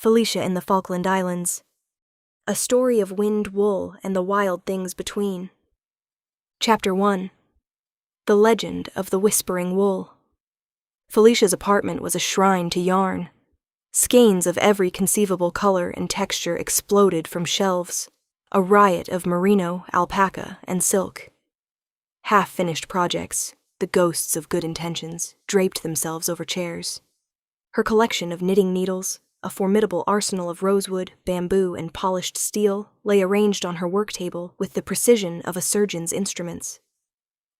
Felicia in the Falkland Islands. A story of wind, wool, and the wild things between. Chapter 1. The Legend of the Whispering Wool. Felicia's apartment was a shrine to yarn. Skeins of every conceivable color and texture exploded from shelves, a riot of merino, alpaca, and silk. Half-finished projects, the ghosts of good intentions, draped themselves over chairs. Her collection of knitting needles, a formidable arsenal of rosewood, bamboo, and polished steel, lay arranged on her work table with the precision of a surgeon's instruments.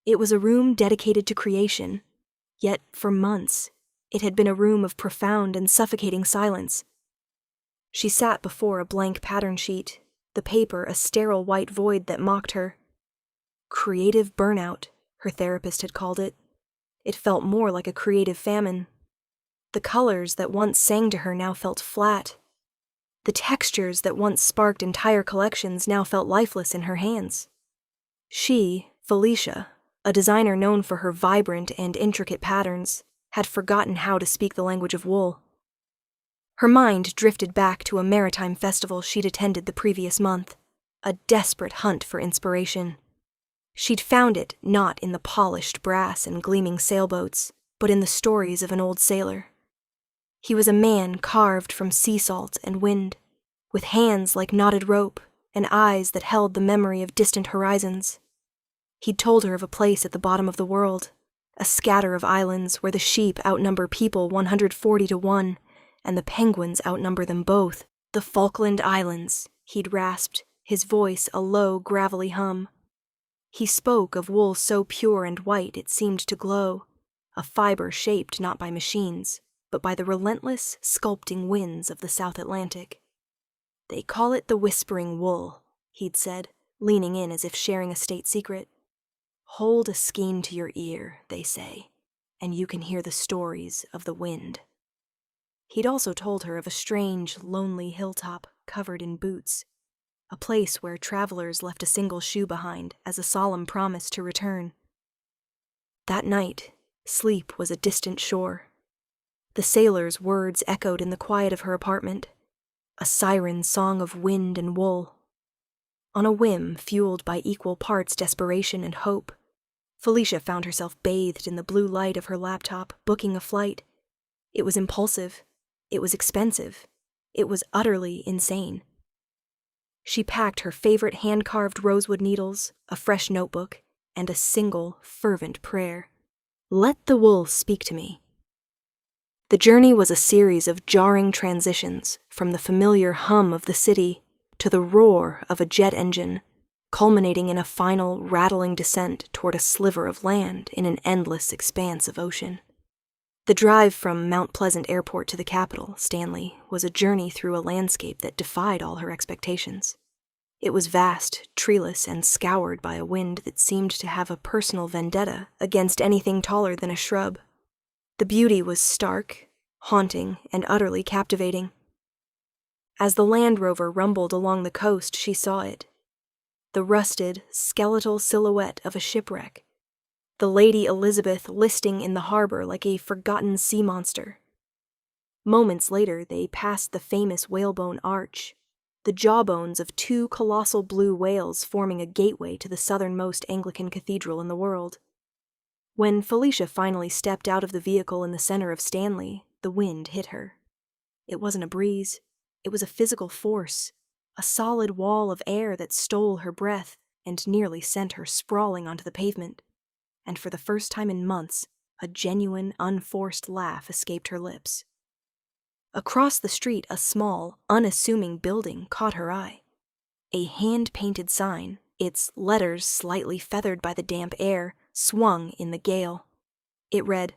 It was a room dedicated to creation, yet for months it had been a room of profound and suffocating silence. She sat before a blank pattern sheet, the paper a sterile white void that mocked her. Creative burnout, her therapist had called it. It felt more like a creative famine. The colors that once sang to her now felt flat. The textures that once sparked entire collections now felt lifeless in her hands. She, Felicia, a designer known for her vibrant and intricate patterns, had forgotten how to speak the language of wool. Her mind drifted back to a maritime festival she'd attended the previous month, a desperate hunt for inspiration. She'd found it not in the polished brass and gleaming sailboats, but in the stories of an old sailor. He was a man carved from sea salt and wind, with hands like knotted rope and eyes that held the memory of distant horizons. He'd told her of a place at the bottom of the world, a scatter of islands where the sheep outnumber people 140 to 1, and the penguins outnumber them both. The Falkland Islands, he'd rasped, his voice a low, gravelly hum. He spoke of wool so pure and white it seemed to glow, a fiber shaped not by machines, but by the relentless, sculpting winds of the South Atlantic. "They call it the whispering wool," he'd said, leaning in as if sharing a state secret. "Hold a skein to your ear, they say, and you can hear the stories of the wind." He'd also told her of a strange, lonely hilltop covered in boots, a place where travelers left a single shoe behind as a solemn promise to return. That night, sleep was a distant shore. The sailor's words echoed in the quiet of her apartment, a siren song of wind and wool. On a whim fueled by equal parts desperation and hope, Felicia found herself bathed in the blue light of her laptop, booking a flight. It was impulsive. It was expensive. It was utterly insane. She packed her favorite hand-carved rosewood needles, a fresh notebook, and a single, fervent prayer. Let the wool speak to me. The journey was a series of jarring transitions from the familiar hum of the city to the roar of a jet engine, culminating in a final, rattling descent toward a sliver of land in an endless expanse of ocean. The drive from Mount Pleasant Airport to the capital, Stanley, was a journey through a landscape that defied all her expectations. It was vast, treeless, and scoured by a wind that seemed to have a personal vendetta against anything taller than a shrub. The beauty was stark, haunting, and utterly captivating. As the Land Rover rumbled along the coast, she saw it. The rusted, skeletal silhouette of a shipwreck. The Lady Elizabeth listing in the harbor like a forgotten sea monster. Moments later, they passed the famous whalebone arch, the jawbones of 2 colossal blue whales forming a gateway to the southernmost Anglican cathedral in the world. When Felicia finally stepped out of the vehicle in the center of Stanley, the wind hit her. It wasn't a breeze. It was a physical force, a solid wall of air that stole her breath and nearly sent her sprawling onto the pavement. And for the first time in months, a genuine, unforced laugh escaped her lips. Across the street, a small, unassuming building caught her eye. A hand-painted sign, its letters slightly feathered by the damp air, swung in the gale. It read,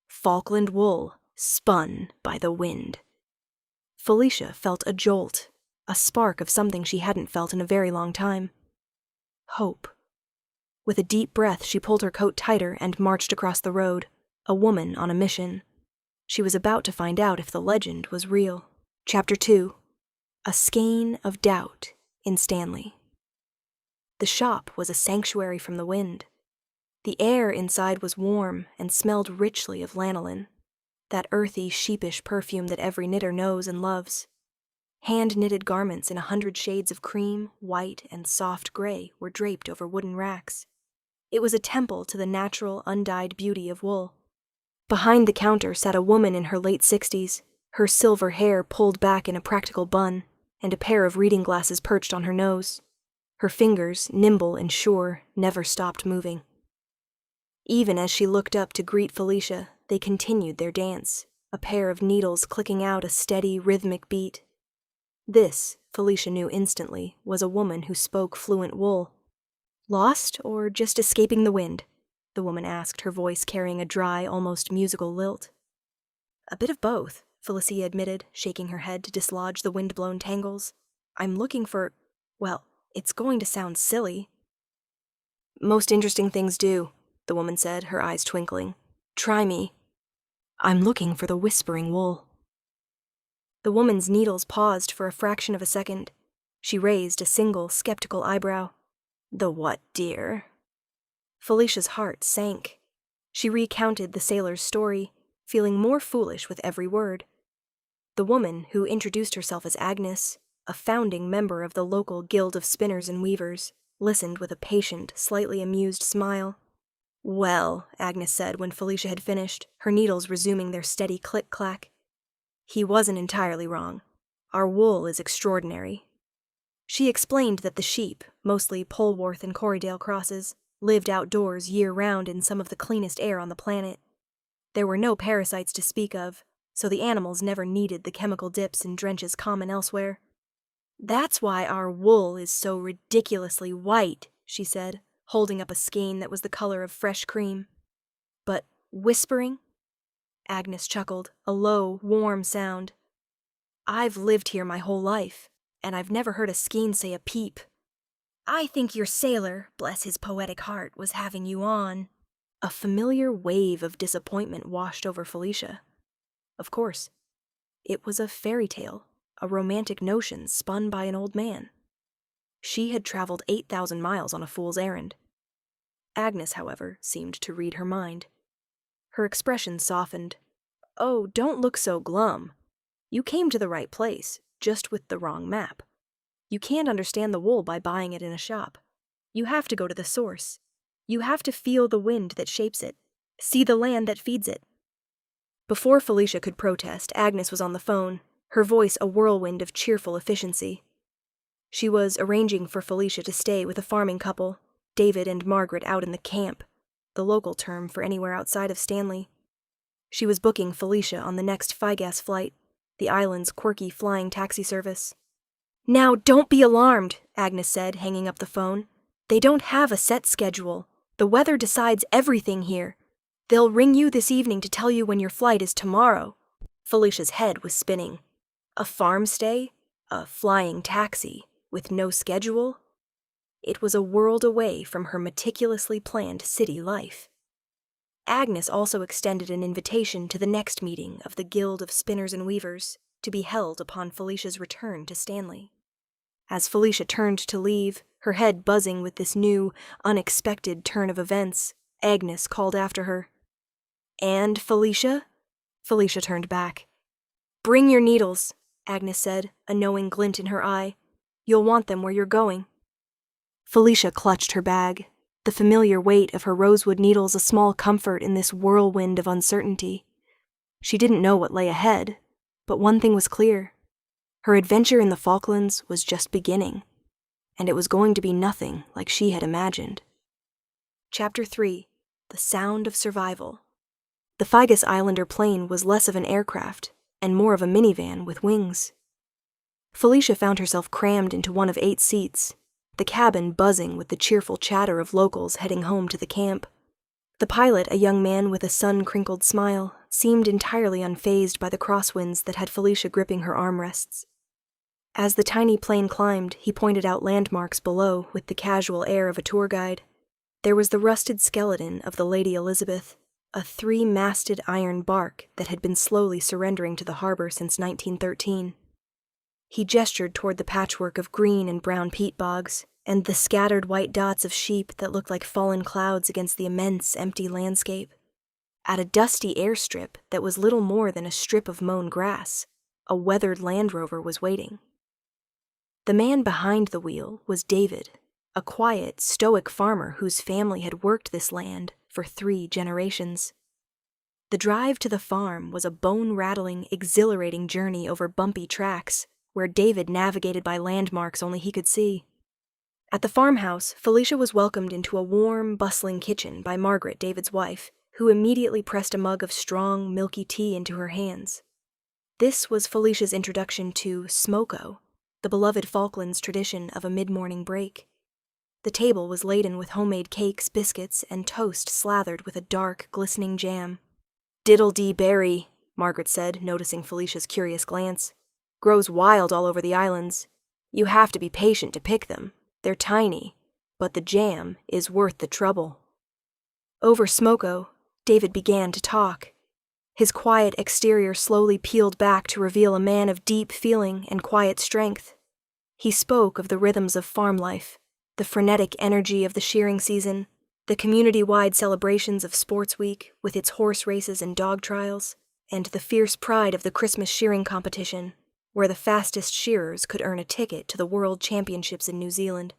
"Falkland wool, spun by the wind." Felicia felt a jolt, a spark of something she hadn't felt in a very long time. Hope. With a deep breath, she pulled her coat tighter and marched across the road, a woman on a mission. She was about to find out if the legend was real. Chapter 2. A Skein of Doubt in Stanley. The shop was a sanctuary from the wind. The air inside was warm and smelled richly of lanolin, that earthy, sheepish perfume that every knitter knows and loves. Hand-knitted garments in 100 shades of cream, white, and soft gray were draped over wooden racks. It was a temple to the natural, undyed beauty of wool. Behind the counter sat a woman in her late 60s, her silver hair pulled back in a practical bun, and a pair of reading glasses perched on her nose. Her fingers, nimble and sure, never stopped moving. Even as she looked up to greet Felicia, they continued their dance, a pair of needles clicking out a steady, rhythmic beat. This, Felicia knew instantly, was a woman who spoke fluent wool. "Lost, or just escaping the wind?" the woman asked, her voice carrying a dry, almost musical lilt. "A bit of both," Felicia admitted, shaking her head to dislodge the wind-blown tangles. "I'm looking for, well, it's going to sound silly." "Most interesting things do," the woman said, her eyes twinkling. "Try me. I'm looking for the whispering wool." The woman's needles paused for a fraction of a second. She raised a single, skeptical eyebrow. "The what, dear?" Felicia's heart sank. She recounted the sailor's story, feeling more foolish with every word. The woman, who introduced herself as Agnes, a founding member of the local Guild of Spinners and Weavers, listened with a patient, slightly amused smile. "Well," Agnes said when Felicia had finished, her needles resuming their steady click-clack, "he wasn't entirely wrong. Our wool is extraordinary." She explained that the sheep, mostly Polwarth and Corriedale crosses, lived outdoors year-round in some of the cleanest air on the planet. There were no parasites to speak of, so the animals never needed the chemical dips and drenches common elsewhere. "That's why our wool is so ridiculously white," she said, holding up a skein that was the color of fresh cream. "But whispering?" Agnes chuckled, a low, warm sound. "I've lived here my whole life, and I've never heard a skein say a peep. I think your sailor, bless his poetic heart, was having you on." A familiar wave of disappointment washed over Felicia. Of course. It was a fairy tale, a romantic notion spun by an old man. She had traveled 8,000 miles on a fool's errand. Agnes, however, seemed to read her mind. Her expression softened. "Oh, don't look so glum. You came to the right place, just with the wrong map. You can't understand the wool by buying it in a shop. You have to go to the source. You have to feel the wind that shapes it, see the land that feeds it." Before Felicia could protest, Agnes was on the phone, her voice a whirlwind of cheerful efficiency. She was arranging for Felicia to stay with a farming couple, David and Margaret out in the camp, the local term for anywhere outside of Stanley. She was booking Felicia on the next Figas flight, the island's quirky flying taxi service. "Now, don't be alarmed," Agnes said, hanging up the phone. "They don't have a set schedule. The weather decides everything here. They'll ring you this evening to tell you when your flight is tomorrow." Felicia's head was spinning. A farm stay? A flying taxi? With no schedule? It was a world away from her meticulously planned city life. Agnes also extended an invitation to the next meeting of the Guild of Spinners and Weavers, to be held upon Felicia's return to Stanley. As Felicia turned to leave, her head buzzing with this new, unexpected turn of events, Agnes called after her. "And, Felicia?" Felicia turned back. "Bring your needles," Agnes said, a knowing glint in her eye. "You'll want them where you're going." Felicia clutched her bag, the familiar weight of her rosewood needles a small comfort in this whirlwind of uncertainty. She didn't know what lay ahead, but one thing was clear. Her adventure in the Falklands was just beginning, and it was going to be nothing like she had imagined. Chapter 3. The Sound of Survival. The Figas Islander plane was less of an aircraft and more of a minivan with wings. Felicia found herself crammed into one of 8 seats, the cabin buzzing with the cheerful chatter of locals heading home to the camp. The pilot, a young man with a sun-crinkled smile, seemed entirely unfazed by the crosswinds that had Felicia gripping her armrests. As the tiny plane climbed, he pointed out landmarks below with the casual air of a tour guide. There was the rusted skeleton of the Lady Elizabeth, a 3-masted iron bark that had been slowly surrendering to the harbor since 1913. He gestured toward the patchwork of green and brown peat bogs, and the scattered white dots of sheep that looked like fallen clouds against the immense, empty landscape. At a dusty airstrip that was little more than a strip of mown grass, a weathered Land Rover was waiting. The man behind the wheel was David, a quiet, stoic farmer whose family had worked this land for 3 generations. The drive to the farm was a bone-rattling, exhilarating journey over bumpy tracks, where David navigated by landmarks only he could see. At the farmhouse, Felicia was welcomed into a warm, bustling kitchen by Margaret, David's wife, who immediately pressed a mug of strong, milky tea into her hands. This was Felicia's introduction to smoko, the beloved Falklands tradition of a mid-morning break. The table was laden with homemade cakes, biscuits, and toast slathered with a dark, glistening jam. "Diddle-dee-berry," Margaret said, noticing Felicia's curious glance. "Grows wild all over the islands. You have to be patient to pick them. They're tiny, but the jam is worth the trouble." Over smoko, David began to talk. His quiet exterior slowly peeled back to reveal a man of deep feeling and quiet strength. He spoke of the rhythms of farm life, the frenetic energy of the shearing season, the community-wide celebrations of Sports Week with its horse races and dog trials, and the fierce pride of the Christmas shearing competition, where the fastest shearers could earn a ticket to the World Championships in New Zealand.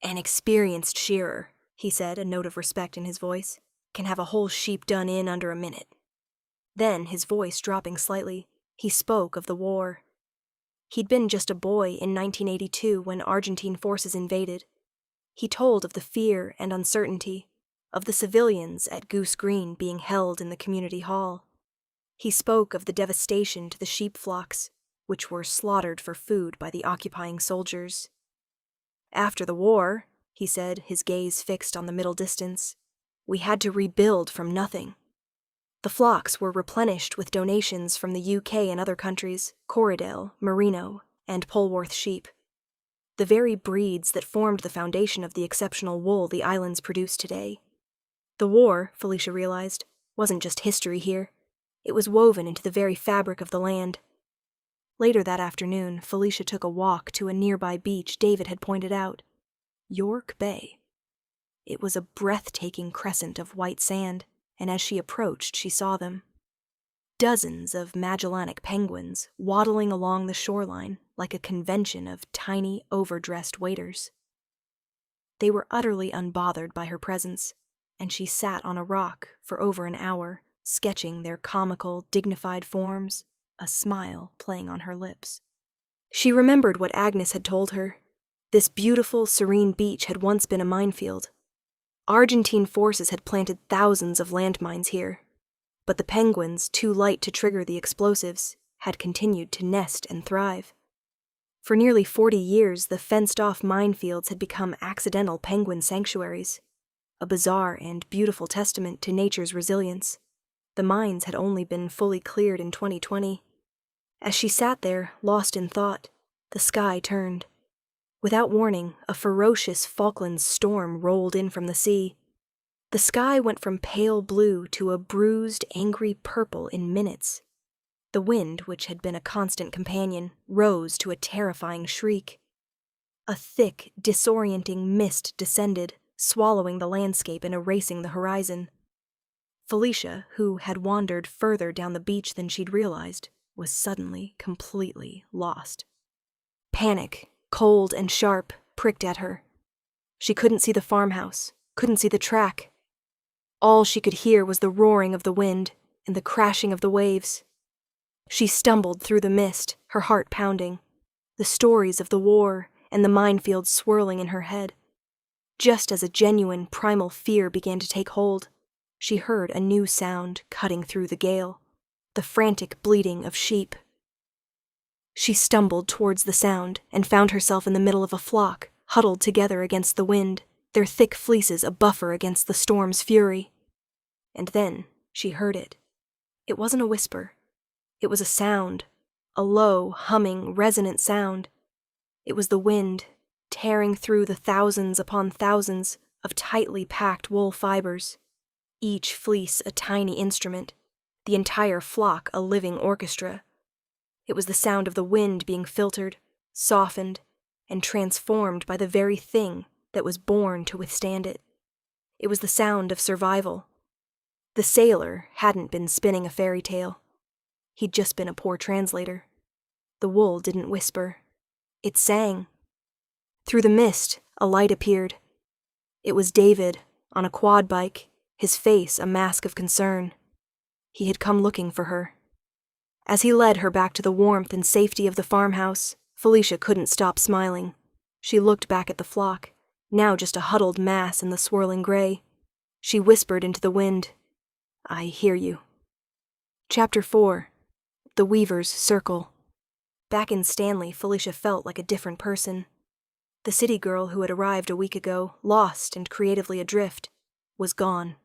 "An experienced shearer," he said, a note of respect in his voice, "can have a whole sheep done in under a minute." Then, his voice dropping slightly, he spoke of the war. He'd been just a boy in 1982 when Argentine forces invaded. He told of the fear and uncertainty, of the civilians at Goose Green being held in the community hall. He spoke of the devastation to the sheep flocks, which were slaughtered for food by the occupying soldiers. "After the war," he said, his gaze fixed on the middle distance, "we had to rebuild from nothing. The flocks were replenished with donations from the UK and other countries, Corriedale, Merino, and Polwarth sheep. The very breeds that formed the foundation of the exceptional wool the islands produce today. The war," Felicia realized, "wasn't just history here. It was woven into the very fabric of the land." Later that afternoon, Felicia took a walk to a nearby beach David had pointed out, York Bay. It was a breathtaking crescent of white sand, and as she approached, she saw them. Dozens of Magellanic penguins waddling along the shoreline like a convention of tiny, overdressed waiters. They were utterly unbothered by her presence, and she sat on a rock for over an hour, sketching their comical, dignified forms, a smile playing on her lips. She remembered what Agnes had told her. This beautiful, serene beach had once been a minefield. Argentine forces had planted thousands of landmines here, but the penguins, too light to trigger the explosives, had continued to nest and thrive. For nearly 40 years, the fenced-off minefields had become accidental penguin sanctuaries, a bizarre and beautiful testament to nature's resilience. The mines had only been fully cleared in 2020. As she sat there, lost in thought, the sky turned. Without warning, a ferocious Falklands storm rolled in from the sea. The sky went from pale blue to a bruised, angry purple in minutes. The wind, which had been a constant companion, rose to a terrifying shriek. A thick, disorienting mist descended, swallowing the landscape and erasing the horizon. Felicia, who had wandered further down the beach than she'd realized, was suddenly completely lost. Panic, cold and sharp, pricked at her. She couldn't see the farmhouse, couldn't see the track. All she could hear was the roaring of the wind and the crashing of the waves. She stumbled through the mist, her heart pounding, the stories of the war and the minefields swirling in her head. Just as a genuine, primal fear began to take hold, she heard a new sound cutting through the gale, the frantic bleating of sheep. She stumbled towards the sound and found herself in the middle of a flock, huddled together against the wind, their thick fleeces a buffer against the storm's fury. And then she heard it. It wasn't a whisper. It was a sound, a low, humming, resonant sound. It was the wind, tearing through the thousands upon thousands of tightly packed wool fibers, each fleece a tiny instrument, the entire flock a living orchestra. It was the sound of the wind being filtered, softened, and transformed by the very thing that was born to withstand it. It was the sound of survival. The sailor hadn't been spinning a fairy tale. He'd just been a poor translator. The wool didn't whisper. It sang. Through the mist, a light appeared. It was David, on a quad bike, his face a mask of concern. He had come looking for her. As he led her back to the warmth and safety of the farmhouse, Felicia couldn't stop smiling. She looked back at the flock, now just a huddled mass in the swirling gray. She whispered into the wind, "I hear you." Chapter 4. The Weaver's Circle. Back in Stanley, Felicia felt like a different person. The city girl who had arrived a week ago, lost and creatively adrift, was gone.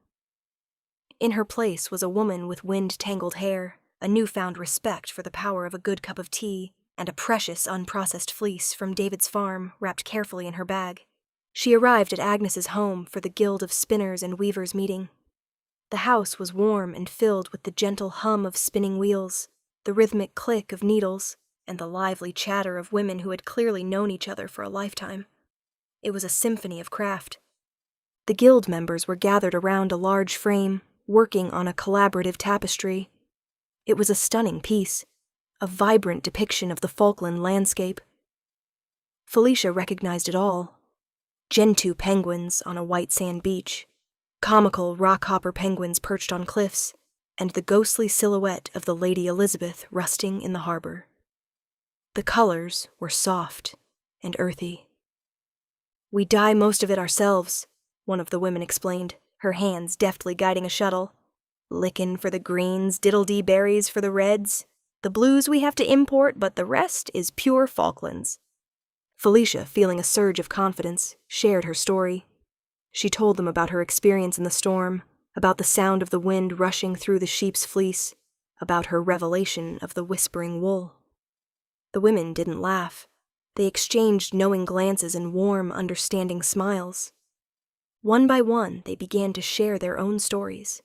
In her place was a woman with wind-tangled hair, a newfound respect for the power of a good cup of tea, and a precious unprocessed fleece from David's farm wrapped carefully in her bag. She arrived at Agnes's home for the Guild of Spinners and Weavers meeting. The house was warm and filled with the gentle hum of spinning wheels, the rhythmic click of needles, and the lively chatter of women who had clearly known each other for a lifetime. It was a symphony of craft. The guild members were gathered around a large frame, working on a collaborative tapestry. It was a stunning piece, a vibrant depiction of the Falkland landscape. Felicia recognized it all. Gentoo penguins on a white sand beach, comical rockhopper penguins perched on cliffs, and the ghostly silhouette of the Lady Elizabeth rusting in the harbor. The colors were soft and earthy. "We dye most of it ourselves," one of the women explained, her hands deftly guiding a shuttle. "Lickin' for the greens, diddle-dee berries for the reds. The blues we have to import, but the rest is pure Falklands." Felicia, feeling a surge of confidence, shared her story. She told them about her experience in the storm, about the sound of the wind rushing through the sheep's fleece, about her revelation of the whispering wool. The women didn't laugh. They exchanged knowing glances and warm, understanding smiles. One by one, they began to share their own stories.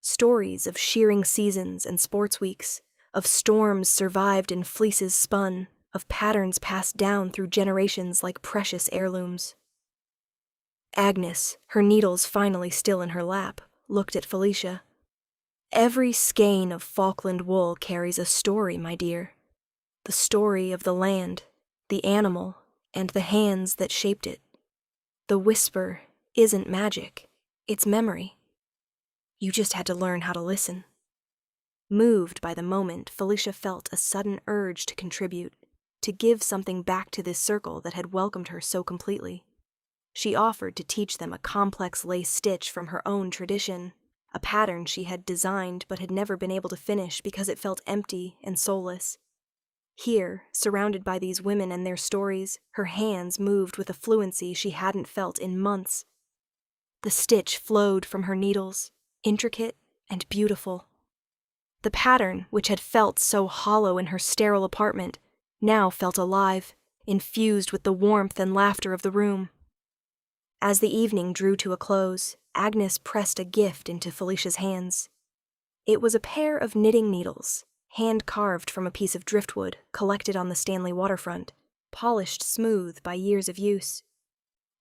Stories of shearing seasons and sports weeks, of storms survived and fleeces spun, of patterns passed down through generations like precious heirlooms. Agnes, her needles finally still in her lap, looked at Felicia. "Every skein of Falkland wool carries a story, my dear. The story of the land, the animal, and the hands that shaped it. The whisper isn't magic, it's memory. You just had to learn how to listen." Moved by the moment, Felicia felt a sudden urge to contribute, to give something back to this circle that had welcomed her so completely. She offered to teach them a complex lace stitch from her own tradition, a pattern she had designed but had never been able to finish because it felt empty and soulless. Here, surrounded by these women and their stories, her hands moved with a fluency she hadn't felt in months. The stitch flowed from her needles, intricate and beautiful. The pattern, which had felt so hollow in her sterile apartment, now felt alive, infused with the warmth and laughter of the room. As the evening drew to a close, Agnes pressed a gift into Felicia's hands. It was a pair of knitting needles, hand-carved from a piece of driftwood collected on the Stanley waterfront, polished smooth by years of use.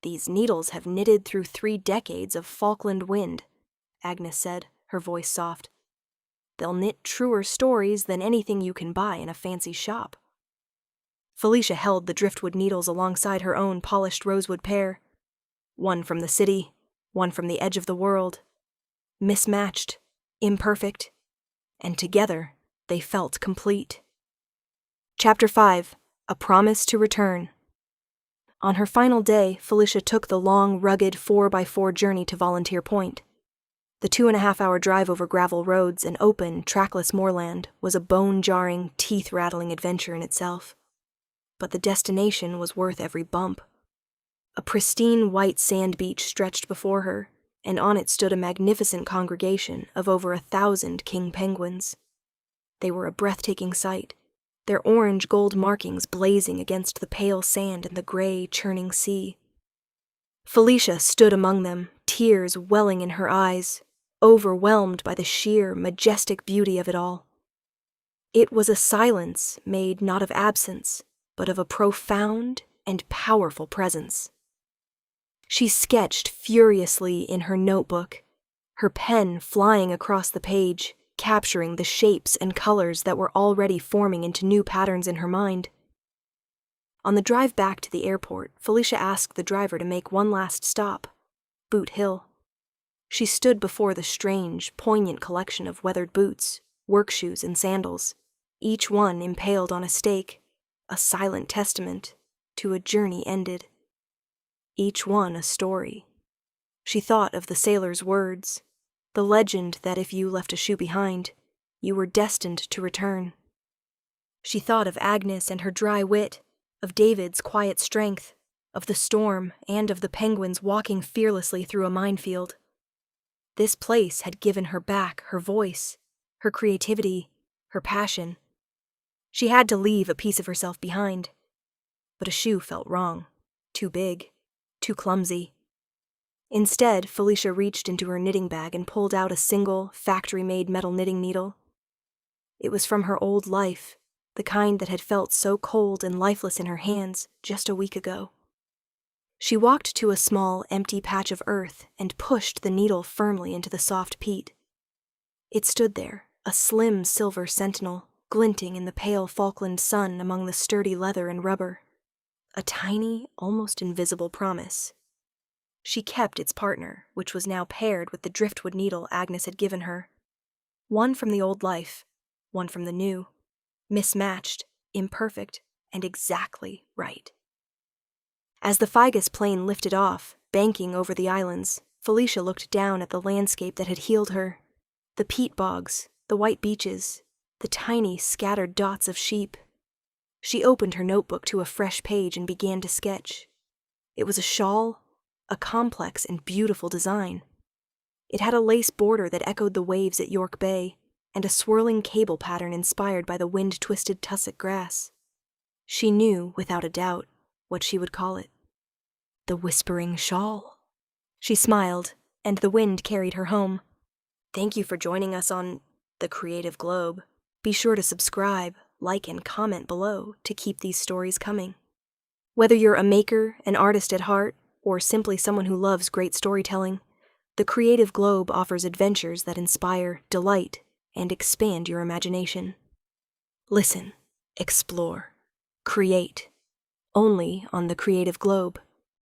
"These needles have knitted through 3 decades of Falkland wind," Agnes said, her voice soft. "They'll knit truer stories than anything you can buy in a fancy shop." Felicia held the driftwood needles alongside her own polished rosewood pair. One from the city, one from the edge of the world. Mismatched, imperfect, and together they felt complete. Chapter 5. A Promise to Return. On her final day, Felicia took the long, rugged 4x4 journey to Volunteer Point. The 2.5-hour drive over gravel roads and open, trackless moorland was a bone-jarring, teeth-rattling adventure in itself. But the destination was worth every bump. A pristine white sand beach stretched before her, and on it stood a magnificent congregation of over 1,000 king penguins. They were a breathtaking sight, their orange-gold markings blazing against the pale sand and the gray, churning sea. Felicia stood among them, tears welling in her eyes, overwhelmed by the sheer, majestic beauty of it all. It was a silence made not of absence, but of a profound and powerful presence. She sketched furiously in her notebook, her pen flying across the page, capturing the shapes and colors that were already forming into new patterns in her mind. On the drive back to the airport, Felicia asked the driver to make one last stop, Boot Hill. She stood before the strange, poignant collection of weathered boots, work shoes, and sandals, each one impaled on a stake, a silent testament to a journey ended. Each one a story. She thought of the sailor's words, the legend that if you left a shoe behind, you were destined to return. She thought of Agnes and her dry wit, of David's quiet strength, of the storm, and of the penguins walking fearlessly through a minefield. This place had given her back her voice, her creativity, her passion. She had to leave a piece of herself behind. But a shoe felt wrong, too big, too clumsy. Instead, Felicia reached into her knitting bag and pulled out a single, factory-made metal knitting needle. It was from her old life, the kind that had felt so cold and lifeless in her hands just a week ago. She walked to a small, empty patch of earth and pushed the needle firmly into the soft peat. It stood there, a slim silver sentinel, glinting in the pale Falkland sun among the sturdy leather and rubber. A tiny, almost invisible promise. She kept its partner, which was now paired with the driftwood needle Agnes had given her. One from the old life, one from the new. Mismatched, imperfect, and exactly right. As the Figus plane lifted off, banking over the islands, Felicia looked down at the landscape that had healed her. The peat bogs, the white beaches, the tiny, scattered dots of sheep. She opened her notebook to a fresh page and began to sketch. It was a shawl, a complex and beautiful design. It had a lace border that echoed the waves at York Bay, and a swirling cable pattern inspired by the wind-twisted tussock grass. She knew, without a doubt, what she would call it. The Whispering Shawl. She smiled, and the wind carried her home. Thank you for joining us on The Creative Globe. Be sure to subscribe, like, and comment below to keep these stories coming. Whether you're a maker, an artist at heart, or simply someone who loves great storytelling, The Creative Globe offers adventures that inspire, delight, and expand your imagination. Listen, explore, create, only on The Creative Globe.